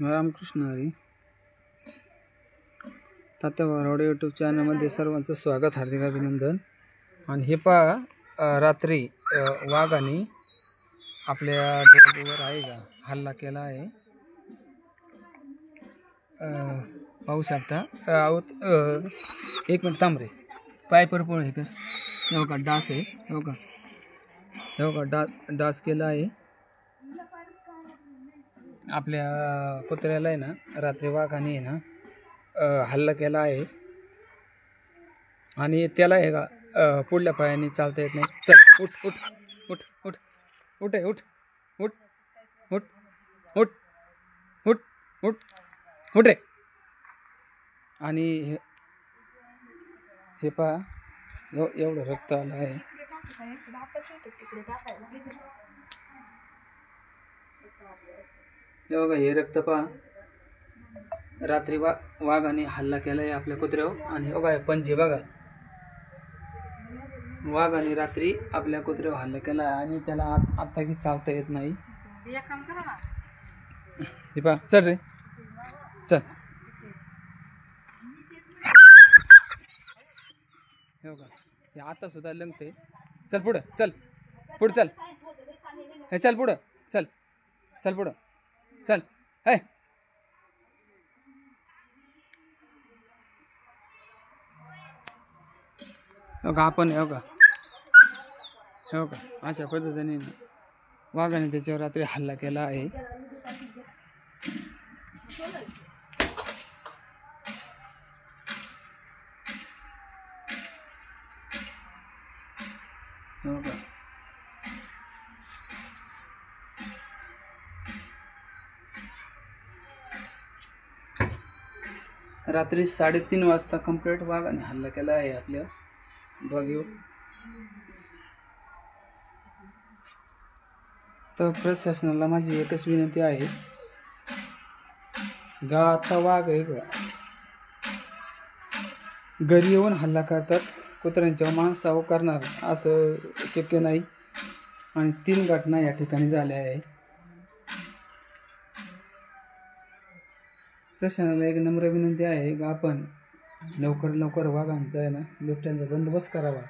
रामकृष्ण हरी. तात्या वरावडे YouTube चॅनलमध्ये सर्वांचं स्वागत, हार्दिक अभिनंदन. आणि हे पहा, रात्री वाघाने आपल्या डोंगरावर आहे का हल्ला केला आहे. पाहू शकता. एक मिनिट थांब रे, पायपर पोळ हे कर. हे का डास आहे, हे का डास केला आहे आपल्या कुत्र्याला आहे ना. रात्री वाघाने आहे ना हल्ला केला आहे आणि त्याला आहे का पुढल्या पायाने चालता येत नाही. चल उठ उठ उठ उठ उठ उठ उठ उठ उठ उठ उठ उठ रे. आणि हे पहा, एवढं रक्त आलं आहे. हे बघा, हे रक्त पहा. रात्री वाघाने हल्ला केला आहे आपल्या कुत्र्यावर. आणि हे बघा पंजे बघा, वाघाने रात्री आपल्या कुत्र्यावर हल्ला केला आहे आणि त्याला आता बी चालता येत नाही. हे पहा, चल रे चल. हे बघा, हे आता सुद्धा लंगते. चल पुढं, चल पुढं, चल हे, चल पुढं, चल चल पुढं, चल हे. बघा आपण, हे बघा अशा पद्धतीने वाघाने त्याच्यावर रात्री हल्ला केला आहे. रात्री 3:30 वाजता कंप्लीट वाघाने हल्ला केला आहे आपल्या डॉगीवर. तर प्रशासनाला माझी एकच विनंती आहे, गावात वाघ आहे का घरी येऊन हल्ला करतात, कुत्र्यांच्या माणसावर करणार असं शक्य नाही. आणि 3 घटना या ठिकाणी झाल्या आहे. प्रशासनाला एक नम्र विनंती आहे का आपण लवकर वाघांचा आहे ना बिबट्यांचा बंदोबस्त करावा.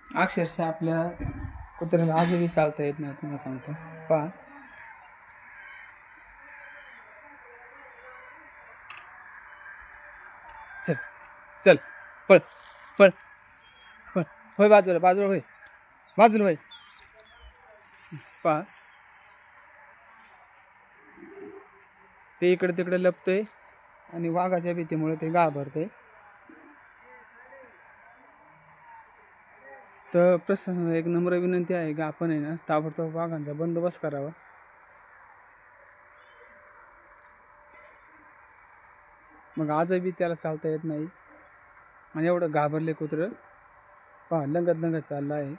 अक्षरशः आपल्या कुत्र्याला आजही चालता येत नाही, तुम्हाला सांगतो. पहा, चल चल पळ पळ पळ, होय बाजूला होय, बाजूला होय. पहा, ते इकडे तिकडे लपतंय आणि वाघाच्या भीतीमुळे ते घाबरतंय. तर प्रशासनाला एक नम्र विनंती आहे की आपण आहे ना ताबडतोब वाघांचा बंदोबस्त करावा. मग आजही त्याला चालता येत नाही आणि एवढं घाबरले कुत्रं. पहा, लंगत चाललं आहे.